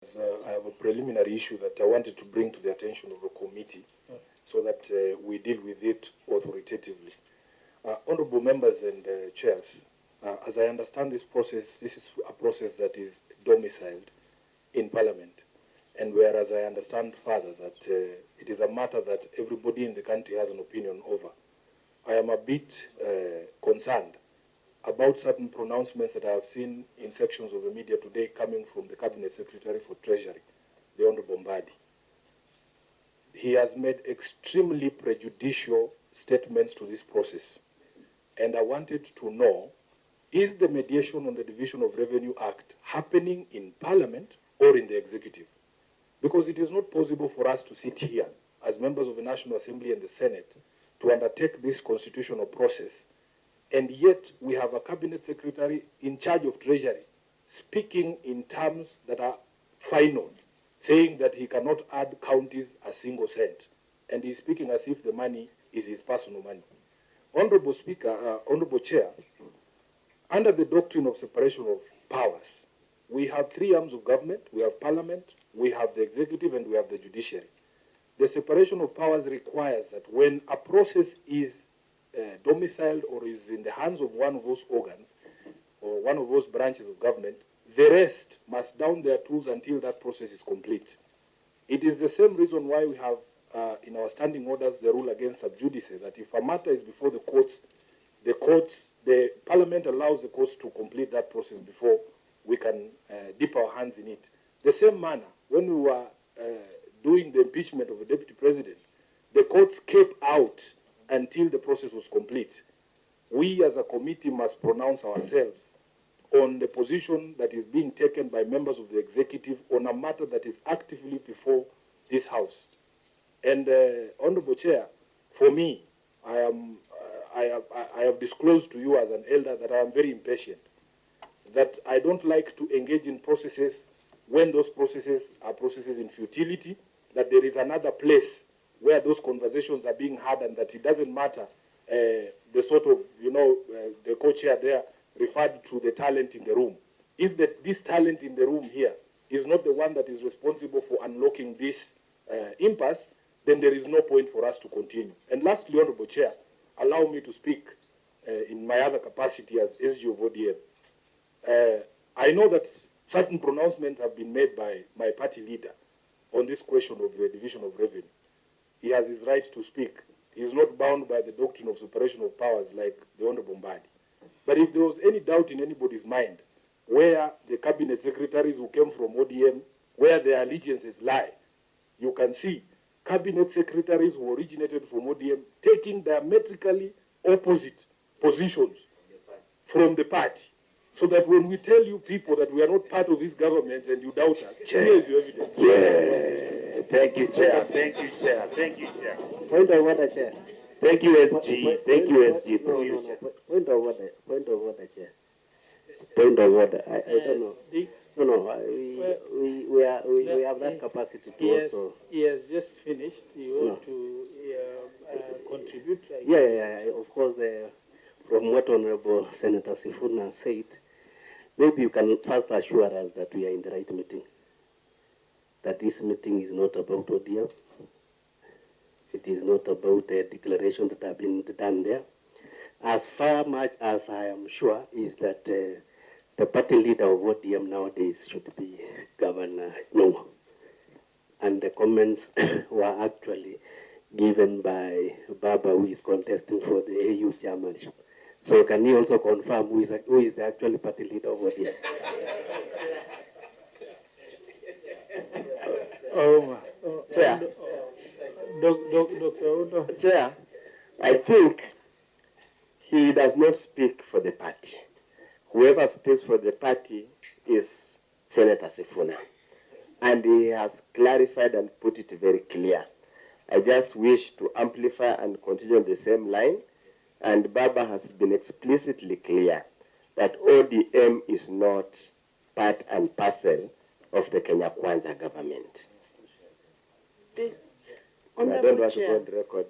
I have a preliminary issue that I wanted to bring to the attention of the committee so that we deal with it authoritatively. Honorable members and chairs, as I understand this process, this is a process that is domiciled in Parliament. And whereas I understand further that it is a matter that everybody in the country has an opinion over, I am a bit concerned about certain pronouncements that I have seen in sections of the media today coming from the Cabinet Secretary for Treasury, the Honorable Mbadi. He has made extremely prejudicial statements to this process. And I wanted to know, is the mediation on the Division of Revenue Act happening in Parliament or in the Executive? Because it is not possible for us to sit here as members of the National Assembly and the Senate to undertake this constitutional process, and yet we have a Cabinet Secretary in charge of Treasury speaking in terms that are final, saying that he cannot add counties a single cent, and he's speaking as if the money is his personal money. Honorable Speaker, Honorable Chair, under the doctrine of separation of powers, we have three arms of government. We have Parliament, we have the Executive, and we have the Judiciary. The separation of powers requires that when a process is domiciled or is in the hands of one of those organs or one of those branches of government, the rest must down their tools until that process is complete. It is the same reason why we have in our standing orders the rule against sub judice, that if a matter is before the Parliament allows the courts to complete that process before we can dip our hands in it. The same manner, when we were doing the impeachment of the Deputy President, the courts kept out until the process was complete. We as a committee must pronounce ourselves on the position that is being taken by members of the Executive on a matter that is actively before this House. And Honorable Chair, for me, I have disclosed to you as an elder that I am very impatient, that I don't like to engage in processes when those processes are processes in futility, that there is another place where those conversations are being had, and that it doesn't matter the sort of, the co-chair there referred to the talent in the room. If this talent in the room here is not the one that is responsible for unlocking this impasse, then there is no point for us to continue. And lastly, Honorable Chair, allow me to speak in my other capacity as SG of ODM. I know that certain pronouncements have been made by my party leader on this question of the division of revenue. He has his right to speak. He is not bound by the doctrine of separation of powers like the Honorable Mbadi. But if there was any doubt in anybody's mind where the cabinet secretaries who came from ODM, where their allegiances lie, you can see cabinet secretaries who originated from ODM taking diametrically opposite positions from the party. So that when we tell you people that we are not part of this government and you doubt us, here is your evidence. Yeah. Thank you, Chair. Thank you, Chair. Thank you, Chair. Point of order, Chair. Thank you, SG. Thank you, SG. Through you, Chair. Point of order. Point of order, Chair. Point of order. I don't know. We have that capacity to also. He has just finished. You want to contribute? Yeah. Of course, from what Honorable Senator Sifuna said, maybe you can first assure us that we are in the right meeting. That this meeting is not about ODM. It is not about the declaration that have been done there. As far much as I am sure is that the party leader of ODM nowadays should be Governor Nyoro. And the comments were actually given by Baba, who is contesting for the AU chairmanship. So can you also confirm who is the actual party leader of ODM? Chair. Dr. Chair, I think he does not speak for the party. Whoever speaks for the party is Senator Sifuna. And he has clarified and put it very clear. I just wish to amplify and continue on the same line. And Baba has been explicitly clear that ODM is not part and parcel of the Kenya Kwanza government. I don't want to go on the record.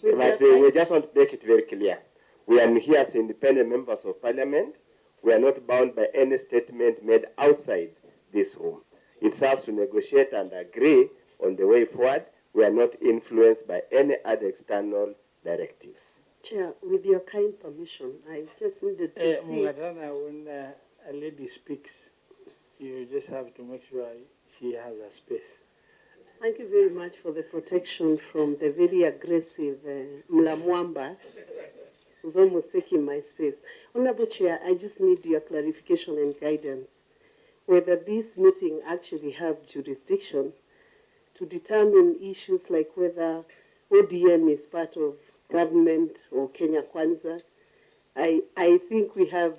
But we just want to make it very clear. We are here as independent members of Parliament. We are not bound by any statement made outside this room. It's us to negotiate and agree on the way forward. We are not influenced by any other external directives. Chair, with your kind permission, I just needed to see. Mungatana, when a lady speaks, you just have to make sure she has a space. Thank you very much for the protection from the very aggressive Mlamwamba, who's almost taking my space. Honorable Chair, I just need your clarification and guidance whether this meeting actually have jurisdiction to determine issues like whether ODM is part of government or Kenya Kwanza. I think we have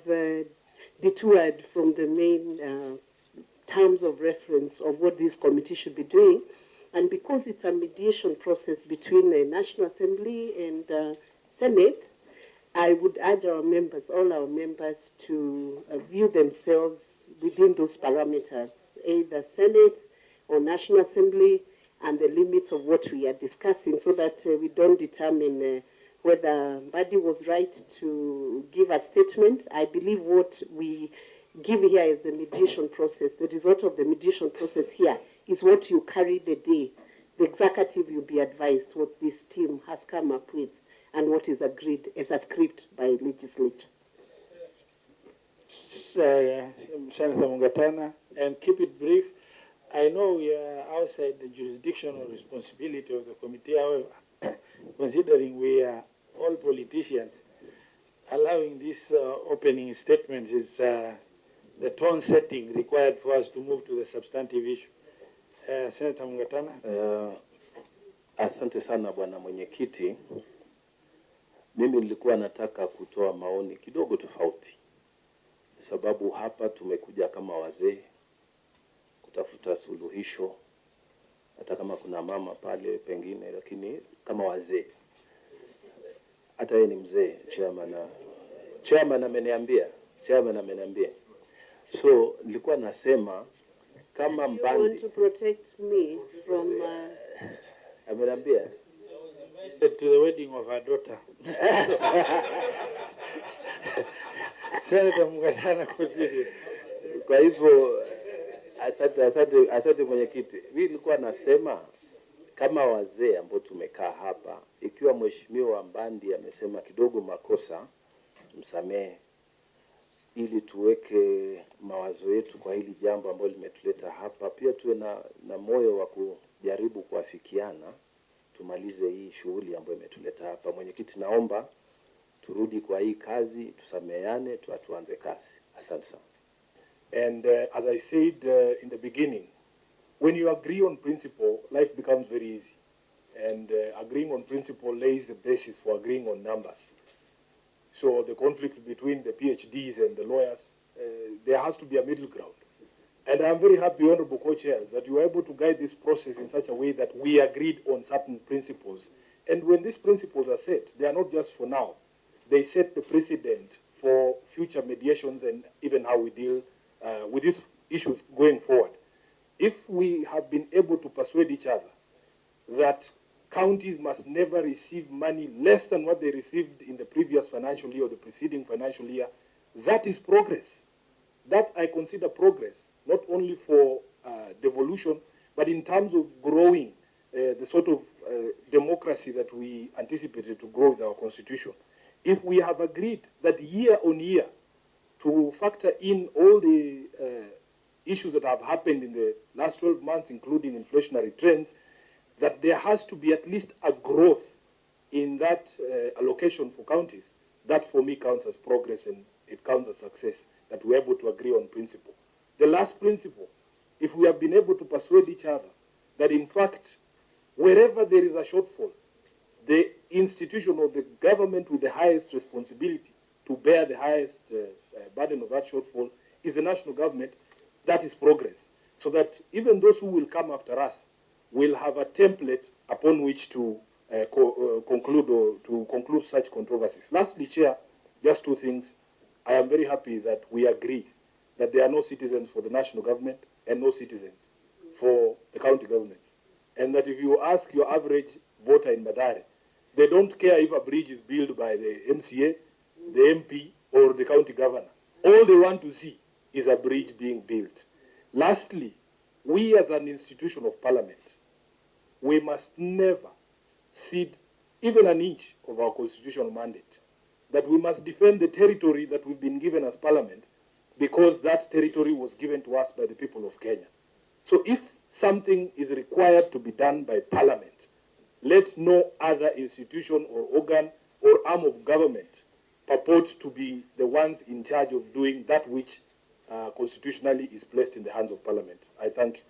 detoured from the main terms of reference of what this committee should be doing. And because it's a mediation process between the National Assembly and Senate, I would urge our members, all our members, to view themselves within those parameters, either Senate or National Assembly, and the limits of what we are discussing, so that we don't determine whether Mbadi was right to give a statement. I believe what we give here is the mediation process. The result of the mediation process here is what you carry the day. The executive will be advised what this team has come up with and what is agreed as a script by legislature. Senator Mungatana, and keep it brief. I know we are outside the jurisdiction or responsibility of the committee, however, considering we are all politicians, allowing these opening statements is the tone setting required for us to move to the substantive issue. Senator Mungatana. Asante sana bwana mwenyekiti. Mimi nilikuwa nataka kutoa maoni kidogo tofauti, sababu hapa tumekuja kama wazee kutafuta suluhisho, hata kama kuna mama pale pengine, lakini kama wazee. Hata yeye ni mzee, chairman ameniambia. So nilikuwa nasema kama Mbandi, you want to protect me from ameniambia to the wedding of her daughter. Senator Mungatana, continue. Kwa hivyo asante mwenyekiti. Mimi nilikuwa nasema kama wazee ambao tumekaa hapa, ikiwa mheshimiwa Mbandi amesema kidogo makosa, msamehe, ili tuweke mawazo yetu kwa hili jambo ambalo limetuleta hapa. Pia tuwe na moyo wa kujaribu kuafikiana, tumalize hii shughuli ambayo imetuleta hapa. Mwenyekiti, naomba turudi kwa hii kazi, tusameheane, tuanze kazi. Asante sana. And as I said in the beginning, when you agree on principle, life becomes very easy. And agreeing on principle lays the basis for agreeing on numbers. So the conflict between the PhDs and the lawyers, there has to be a middle ground. And I'm very happy, Honorable Co-Chairs, that you were able to guide this process in such a way that we agreed on certain principles. And when these principles are set, they are not just for now. They set the precedent for future mediations and even how we deal with these issues going forward. If we have been able to persuade each other that counties must never receive money less than what they received in the previous financial year or the preceding financial year, that is progress. That I consider progress, not only for devolution, but in terms of growing the sort of democracy that we anticipated to grow with our constitution. If we have agreed that year on year to factor in all the issues that have happened in the last 12 months, including inflationary trends, that there has to be at least a growth in that allocation for counties, that for me counts as progress and it counts as success, that we're able to agree on principle. The last principle, if we have been able to persuade each other that in fact, wherever there is a shortfall, the institution or the government with the highest responsibility to bear the highest burden of that shortfall is the national government, that is progress. So that even those who will come after us will have a template upon which to conclude such controversies. Lastly, Chair, just two things. I am very happy that we agree that there are no citizens for the national government and no citizens for the county governments. And that if you ask your average voter in Madare, they don't care if a bridge is built by the MCA, the MP, or the county governor. All they want to see is a bridge being built. Lastly, we as an institution of parliament, we must never cede even an inch of our constitutional mandate. That we must defend the territory that we've been given as parliament because that territory was given to us by the people of Kenya. So if something is required to be done by parliament, let no other institution or organ or arm of government purport to be the ones in charge of doing that which constitutionally is placed in the hands of parliament. I thank you.